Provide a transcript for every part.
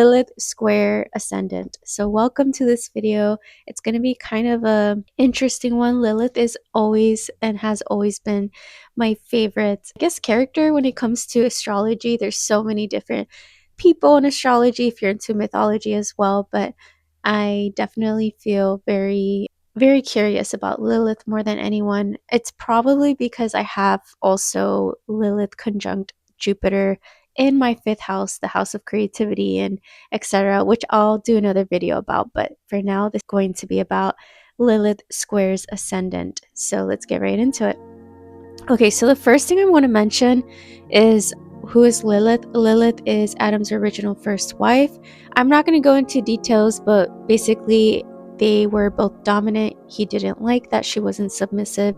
Lilith square Ascendant. So welcome to this video. It's going to be kind of a interesting one. Lilith is always and has always been my favorite, character when it comes to astrology. There's so many different people in astrology if you're into mythology as well, but I definitely feel very curious about Lilith more than anyone. It's probably because I have also Lilith conjunct Jupiter in my fifth house, the house of creativity and etc., which I'll do another video about. But for now, this is going to be about Lilith squares Ascendant. So let's get right into it. Okay, so the first thing I want to mention is who is Lilith. Lilith is Adam's original first wife. I'm not going to go into details, but basically they were both dominant. He didn't like that she wasn't submissive,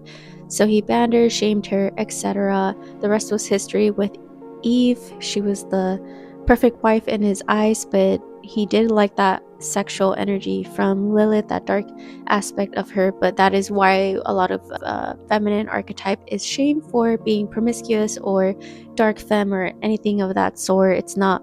so he banned her, shamed her, etc. The rest was history with Eve. She was the perfect wife in his eyes, but he did like that sexual energy from Lilith, that dark aspect of her. But that is why a lot of feminine archetype is shamed for being promiscuous or dark femme or anything of that sort. It's not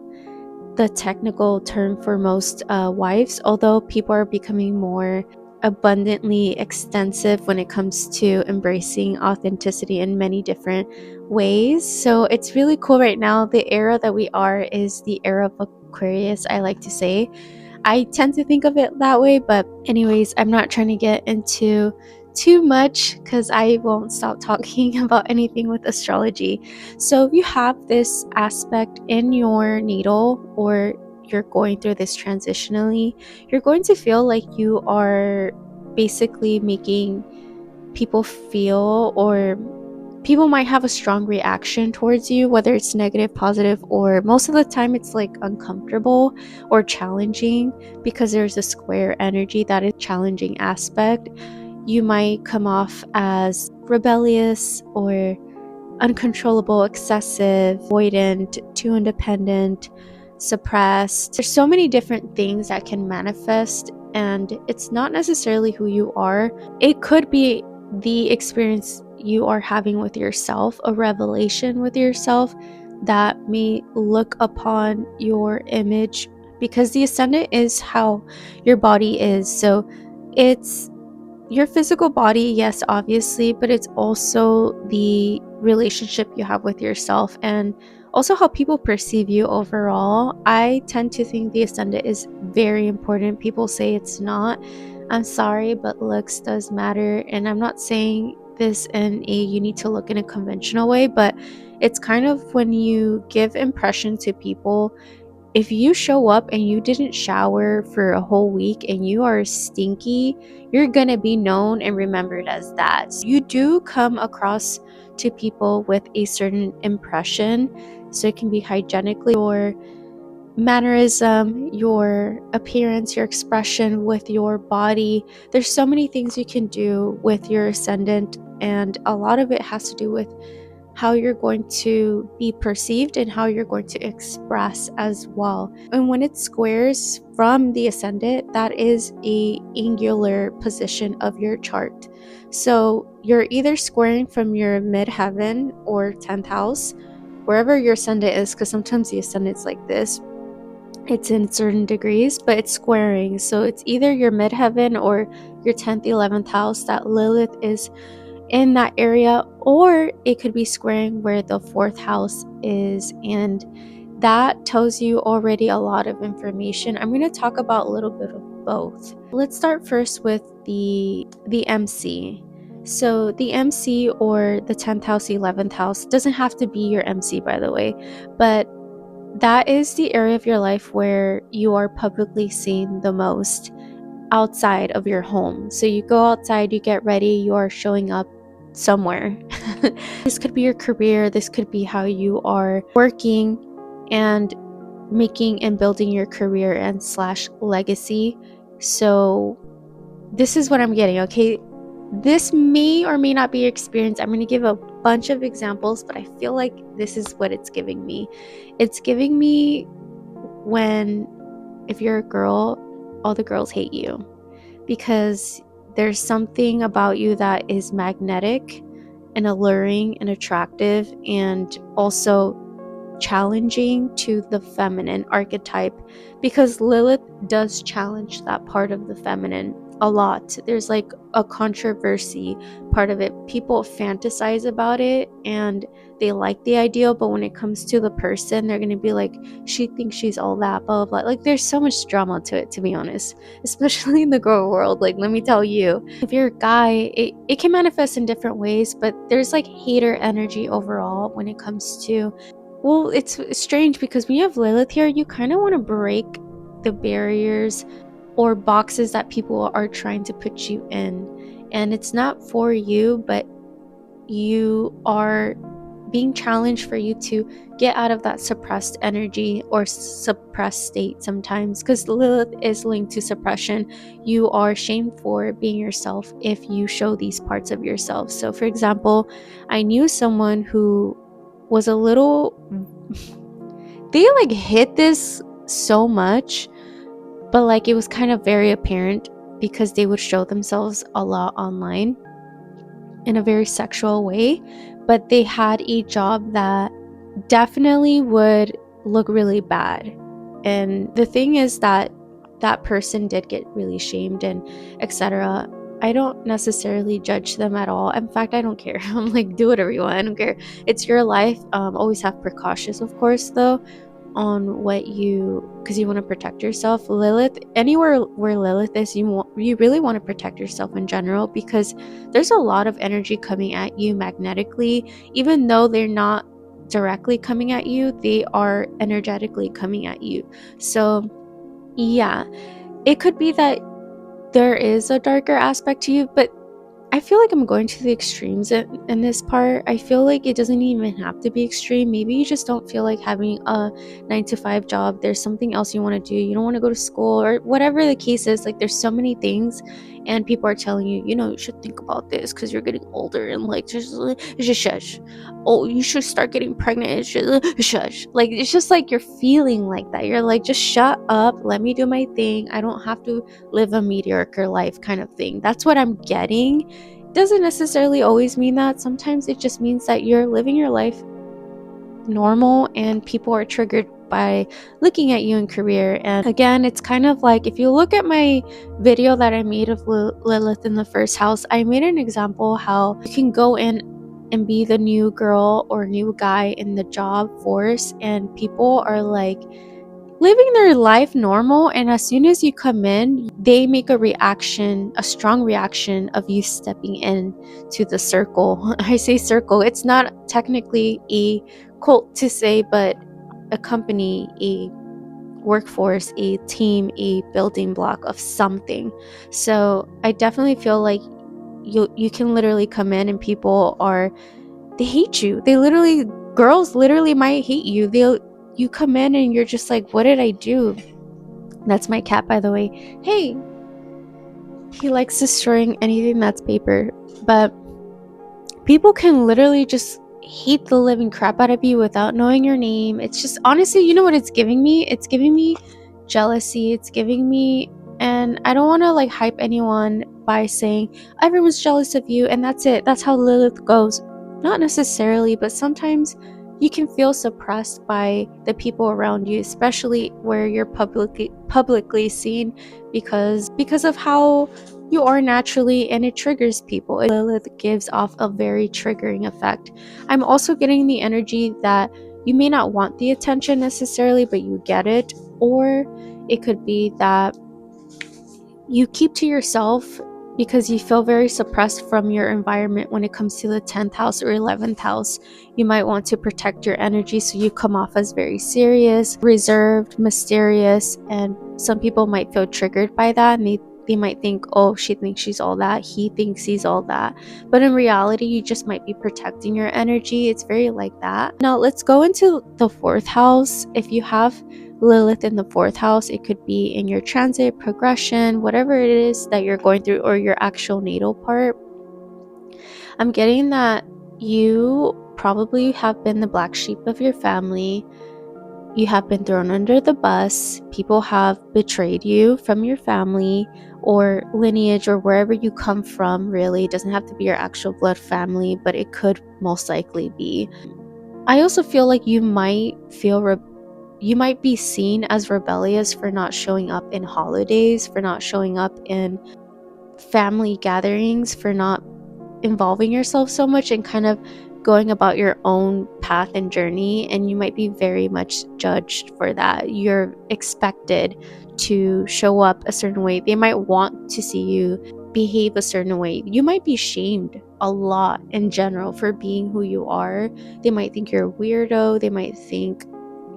the technical term for most wives, although people are becoming more abundantly extensive when it comes to embracing authenticity in many different ways. So it's really cool right now. The era that we are is the era of Aquarius, I like to say. I tend to think of it that way, but anyways, I'm not trying to get into too much because I won't stop talking about anything with astrology. So if you have this aspect in your natal, or you're going through this transitionally, you're going to feel like you are basically making people feel, or people might have a strong reaction towards you, whether it's negative, positive, or most of the time it's like uncomfortable or challenging, because there's a square energy that is challenging aspect. You might come off as rebellious or uncontrollable, excessive, avoidant, too independent, suppressed. There's so many different things that can manifest, and it's not necessarily who you are. It could be the experience you are having with yourself, a revelation with yourself that may look upon your image, because the ascendant is how your body is. So it's your physical body, yes, obviously, but it's also the relationship you have with yourself and also how people perceive you overall. I tend to think the ascendant is very important. People say it's not. I'm sorry, but looks does matter. And I'm not saying this in a you need to look in a conventional way, but it's kind of when you give impression to people. If you show up and you didn't shower for a whole week and you are stinky, you're gonna be known and remembered as that. So you do come across to people with a certain impression. So it can be hygienically, your mannerism, your appearance, your expression with your body. There's so many things you can do with your ascendant, and a lot of it has to do with how you're going to be perceived and how you're going to express as well. And when it squares from the ascendant, that is a angular position of your chart. So you're either squaring from your midheaven or 10th house, wherever your ascendant is, because sometimes the ascendant's like this. It's in certain degrees, but it's squaring. So it's either your midheaven or your 10th, 11th house that Lilith is in that area, or it could be squaring where the fourth house is, and that tells you already a lot of information. I'm going to talk about a little bit of both. Let's start first with the MC. So the MC, or the 10th house, 11th house, doesn't have to be your MC, by the way, but that is the area of your life where you are publicly seen the most outside of your home. So you go outside, you get ready, you are showing up somewhere. This could be your career, this could be how you are working and making and building your career and slash legacy. So this is what I'm getting, okay? This may or may not be your experience. I'm going to give a bunch of examples, but I feel like this is what it's giving me. It's giving me when, if you're a girl, all the girls hate you because there's something about you that is magnetic and alluring and attractive, and also challenging to the feminine archetype, because Lilith does challenge that part of the feminine a lot. There's like a controversy part of it. People fantasize about it and they like the ideal, but when it comes to the person, they're gonna be like, she thinks she's all that, blah blah blah. Like, there's so much drama to it, to be honest, especially in the girl world. Like, let me tell you, if you're a guy, it can manifest in different ways, but there's like hater energy overall when it comes to, well, it's strange because when you have Lilith here, you kind of want to break the barriers or boxes that people are trying to put you in. And it's not for you, but you are being challenged for you to get out of that suppressed energy or suppressed state sometimes, because Lilith is linked to suppression. You are shamed for being yourself if you show these parts of yourself. So for example, I knew someone who was a little, they like hid this so much, but like it was kind of very apparent because they would show themselves a lot online in a very sexual way, but they had a job that definitely would look really bad. And the thing is that that person did get really shamed and etc. I don't necessarily judge them at all. In fact, I don't care. I'm like, do whatever you want. I don't care. It's your life. Always have precautions, of course, though, on what you, because you want to protect yourself. Lilith, anywhere where Lilith is, you really want to protect yourself in general, because there's a lot of energy coming at you magnetically. Even though they're not directly coming at you, they are energetically coming at you. So yeah, it could be that there is a darker aspect to you, but I feel like I'm going to the extremes in this part. I feel like it doesn't even have to be extreme. Maybe you just don't feel like having a 9 to 5 job. There's something else you want to do. You don't want to go to school or whatever the case is. Like, there's so many things, and people are telling you, you know, you should think about this because you're getting older, and like, just shush. Oh, you should start getting pregnant. Shush. Like, it's just like you're feeling like that. You're like, just shut up. Let me do my thing. I don't have to live a mediocre life, kind of thing. That's what I'm getting. Doesn't necessarily always mean that. Sometimes it just means that you're living your life normal and people are triggered by looking at you in career. And again, it's kind of like, if you look at my video that I made of Lilith in the first house, I made an example how you can go in and be the new girl or new guy in the job force, and people are like living their life normal, and as soon as you come in, they make a reaction, a strong reaction of you stepping in to the circle. I say circle, it's not technically a cult to say, but a company, a workforce, a team, a building block of something. So I definitely feel like you can literally come in and people are, they hate you. They literally, girls literally might hate you. You come in and you're just like, what did I do? That's my cat, by the way. Hey, he likes destroying anything that's paper. But people can literally just hate the living crap out of you without knowing your name. It's just, honestly, you know what it's giving me? It's giving me jealousy. It's giving me, and I don't want to like hype anyone by saying everyone's jealous of you and that's it. That's how Lilith goes. Not necessarily, but sometimes you can feel suppressed by the people around you, especially where you're publicly seen, because of how you are naturally, and it triggers people. Lilith gives off a very triggering effect. I'm also getting the energy that you may not want the attention necessarily, but you get it. Or it could be that you keep to yourself because you feel very suppressed from your environment when it comes to the 10th house or 11th house. You might want to protect your energy, so you come off as very serious, reserved, mysterious, and some people might feel triggered by that, and they might think, oh, she thinks she's all that, he thinks he's all that. But in reality, you just might be protecting your energy. It's very like that. Now let's go into the 4th house. If you have Lilith in the 4th house, it could be in your transit, progression, whatever it is that you're going through, or your actual natal part. I'm getting that you probably have been the black sheep of your family. You have been thrown under the bus. People have betrayed you from your family or lineage or wherever you come from. Really, it doesn't have to be your actual blood family, but it could most likely be. I also feel like you might be seen as rebellious for not showing up in holidays, for not showing up in family gatherings, for not involving yourself so much and kind of going about your own path and journey. And you might be very much judged for that. You're expected to show up a certain way. They might want to see you behave a certain way. You might be shamed a lot in general for being who you are. They might think you're a weirdo. They might think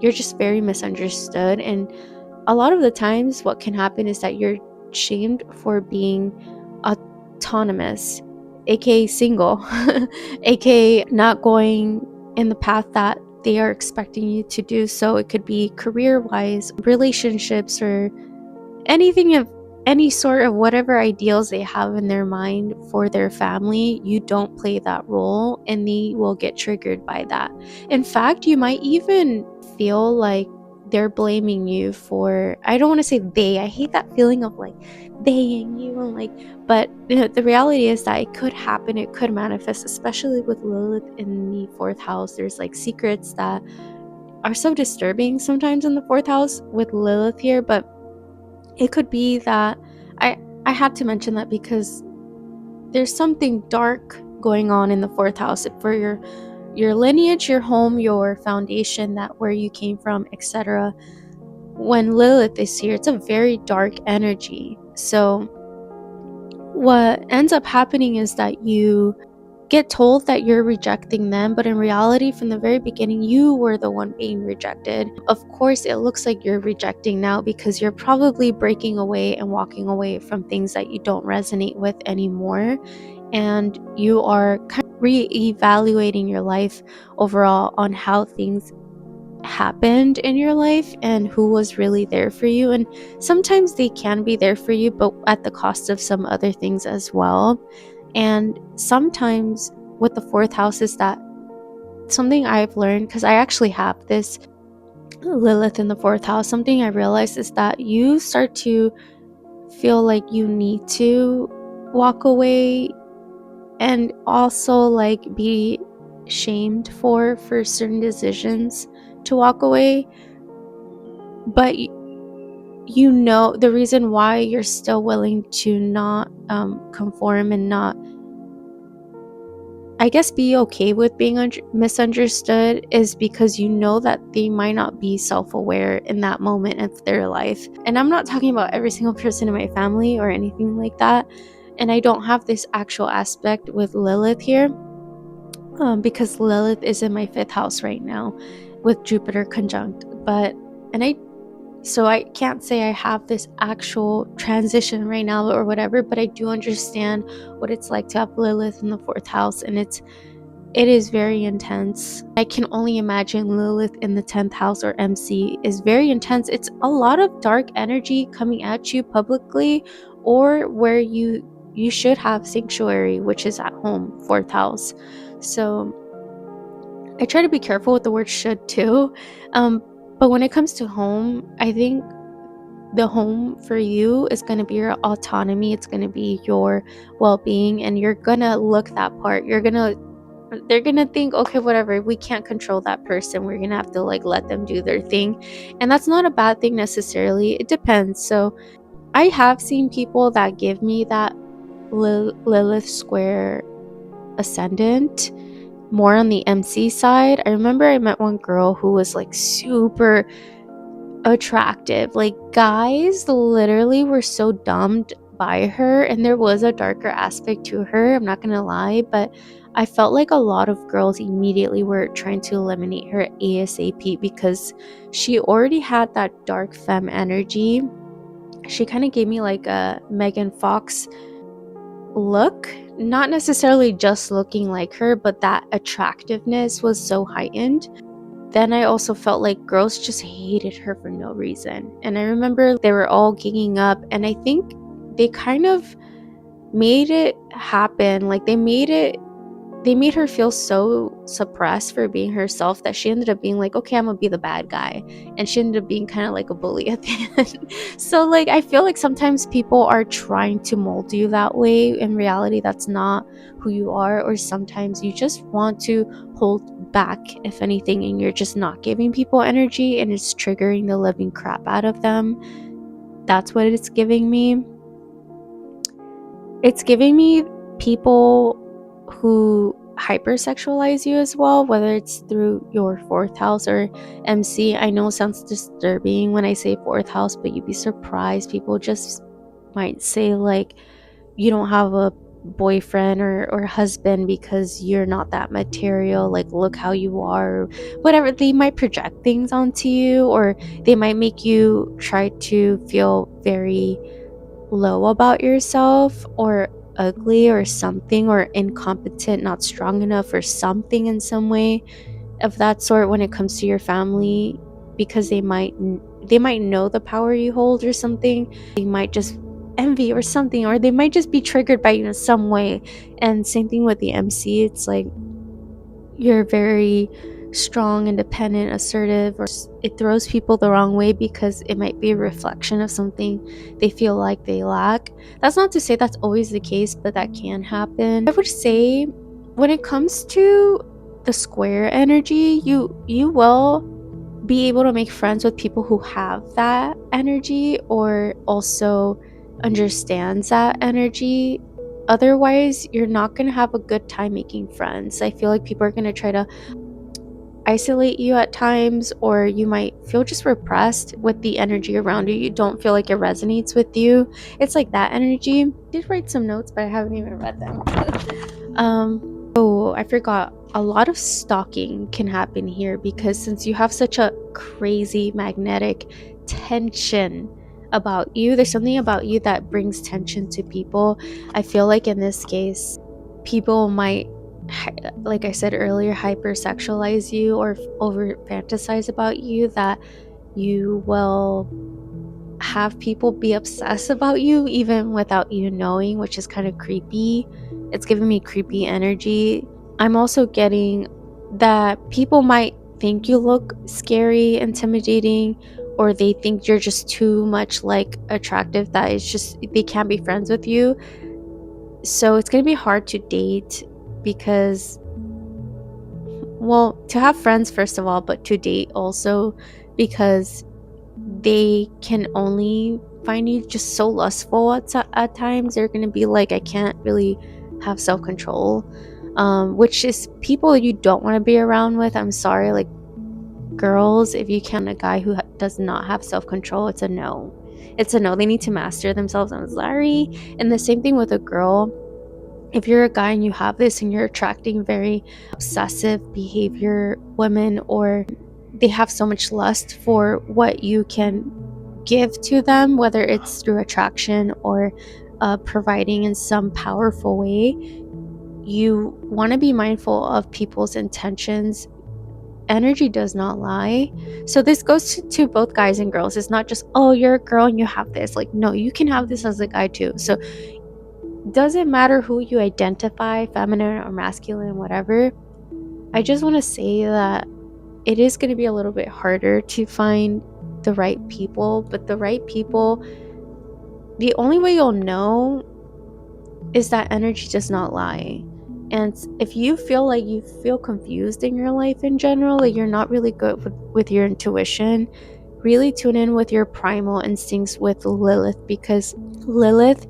you're just very misunderstood. And a lot of the times what can happen is that you're shamed for being autonomous, aka single, aka not going in the path that they are expecting you to do. So it could be career wise, relationships, or anything of any sort of whatever ideals they have in their mind for their family. You don't play that role and they will get triggered by that. In fact, you might even feel like they're blaming you for, I don't want to say they, I hate that feeling of like they and you and like, but the reality is that it could happen, it could manifest, especially with Lilith in the fourth house. There's like secrets that are so disturbing sometimes in the fourth house with Lilith here. But it could be that I had to mention that because there's something dark going on in the fourth house for your lineage, your home, your foundation, that where you came from, etc. When Lilith is here, it's a very dark energy. So what ends up happening is that you get told that you're rejecting them, but in reality, from the very beginning, you were the one being rejected. Of course, it looks like you're rejecting now because you're probably breaking away and walking away from things that you don't resonate with anymore. And you are kind of re-evaluating your life overall on how things happened in your life and who was really there for you. And sometimes they can be there for you, but at the cost of some other things as well. And sometimes with the fourth house is that something I've learned, because I actually have this Lilith in the fourth house, something I realized is that you start to feel like you need to walk away and also like be shamed for certain decisions to walk away. But you know the reason why you're still willing to not conform and not, I guess, be okay with being misunderstood is because you know that they might not be self-aware in that moment of their life. And I'm not talking about every single person in my family or anything like that. And I don't have this actual aspect with Lilith here because Lilith is in my fifth house right now with Jupiter conjunct. So I can't say I have this actual transition right now or whatever, but I do understand what it's like to have Lilith in the fourth house, and it is very intense. I can only imagine Lilith in the 10th house or MC is very intense. It's a lot of dark energy coming at you publicly or where you should have sanctuary, which is at home, 4th house. So I try to be careful with the word should too. But when it comes to home, I think the home for you is going to be your autonomy. It's going to be your well-being, and you're going to look that part. They're gonna think, okay, whatever, we can't control that person, we're gonna have to like let them do their thing. And that's not a bad thing necessarily, it depends. So I have seen people that give me that Lilith square ascendant more on the MC side. I remember I met one girl who was like super attractive. Like guys literally were so dumbed by her, and there was a darker aspect to her, I'm not gonna lie, but I felt like a lot of girls immediately were trying to eliminate her ASAP because she already had that dark femme energy. She kind of gave me like a Megan Fox look, not necessarily just looking like her, but that attractiveness was so heightened. Then I also felt like girls just hated her for no reason. And I remember they were all ganging up, and I think they kind of made it happen. Like they made it they made her feel so suppressed for being herself that she ended up being like, okay, I'm gonna be the bad guy. And she ended up being kind of like a bully at the end. So like, I feel like sometimes people are trying to mold you that way. In reality, that's not who you are. Or sometimes you just want to hold back, if anything, and you're just not giving people energy and it's triggering the living crap out of them. That's what it's giving me. It's giving me people who hypersexualize you as well, whether it's through your fourth house or MC. I know it sounds disturbing when I say fourth house, but you'd be surprised. People just might say, like, you don't have a boyfriend or husband because you're not that material. Like, look how you are. Whatever. They might project things onto you, or they might make you try to feel very low about yourself, or ugly, or something, or incompetent, not strong enough, or something in some way of that sort when it comes to your family, because they might know the power you hold or something. They might just envy or something, or they might just be triggered by you in some way. And same thing with the MC. It's like, you're very strong, independent, assertive, or it throws people the wrong way because it might be a reflection of something they feel like they lack. That's not to say that's always the case, but that can happen. I would say when it comes to the square energy, you will be able to make friends with people who have that energy, or also understands that energy. Otherwise, you're not going to have a good time making friends. I feel like people are going to try to isolate you at times, or you might feel just repressed with the energy around you. You don't feel like it resonates with you. It's like that energy. I did write some notes, but I haven't even read them. Oh, I forgot. A lot of stalking can happen here, because since you have such a crazy magnetic tension about you, there's something about you that brings tension to people. I feel like in this case, people might, like I said earlier, hypersexualize you or over fantasize about you, that you will have people be obsessed about you even without you knowing, which is kind of creepy. It's giving me creepy energy. I'm also getting that people might think you look scary, intimidating, or they think you're just too much like attractive that it's just they can't be friends with you. So it's going to be hard to date, because, well, to have friends first of all, but to date also, because they can only find you just so lustful at times. They're going to be like, I can't really have self-control, which is people you don't want to be around with. I'm sorry, like, girls, if you can't, a guy who does not have self-control, it's a no. It's a no. They need to master themselves. I'm sorry. And the same thing with a girl. If you're a guy and you have this and you're attracting very obsessive behavior women, or they have so much lust for what you can give to them, whether it's through attraction or providing in some powerful way, you want to be mindful of people's intentions. Energy does not lie. So this goes to both guys and girls. It's not just, oh, you're a girl and you have this. Like, no, you can have this as a guy too. So doesn't matter who you identify, feminine or masculine, whatever. I just want to say that it is going to be a little bit harder to find the right people, but the right people, the only way you'll know is that energy does not lie. And if you feel like you feel confused in your life in general, like you're not really good with your intuition, really tune in with your primal instincts with Lilith, because Lilith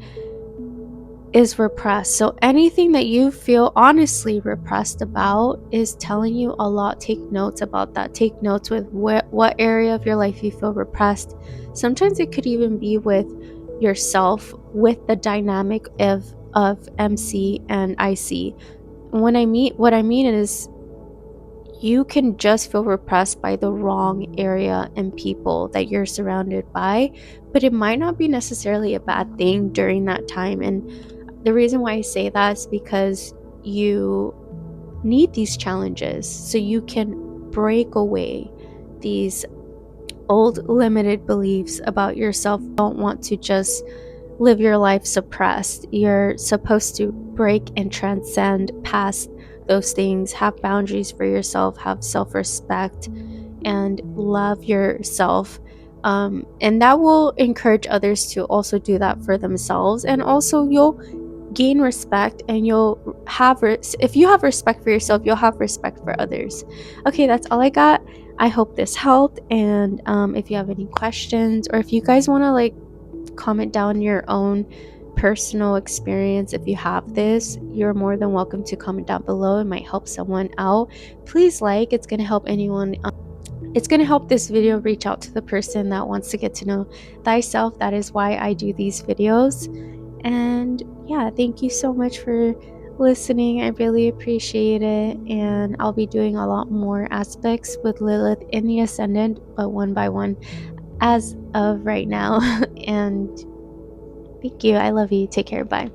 is repressed. So anything that you feel honestly repressed about is telling you a lot. Take notes about that. Take notes with what area of your life you feel repressed. Sometimes it could even be with yourself, with the dynamic of MC and IC. What I mean is, you can just feel repressed by the wrong area and people that you're surrounded by, but it might not be necessarily a bad thing during that time. And the reason why I say that is because you need these challenges so you can break away these old limited beliefs about yourself. You don't want to just live your life suppressed. You're supposed to break and transcend past those things, have boundaries for yourself, have self-respect, and love yourself. And that will encourage others to also do that for themselves. And also, you'll gain respect, and you'll if you have respect for yourself, you'll have respect for others. Okay, that's all I got. I hope this helped. And if you have any questions, or if you guys want to like comment down your own personal experience, if you have this, you're more than welcome to comment down below. It might help someone out. Please like, it's going to help anyone. It's going to help this video reach out to the person that wants to get to know thyself. That is why I do these videos. And yeah, thank you so much for listening. I really appreciate it. And I'll be doing a lot more aspects with Lilith in the Ascendant, but one by one as of right now. And thank you. I love you. Take care. Bye.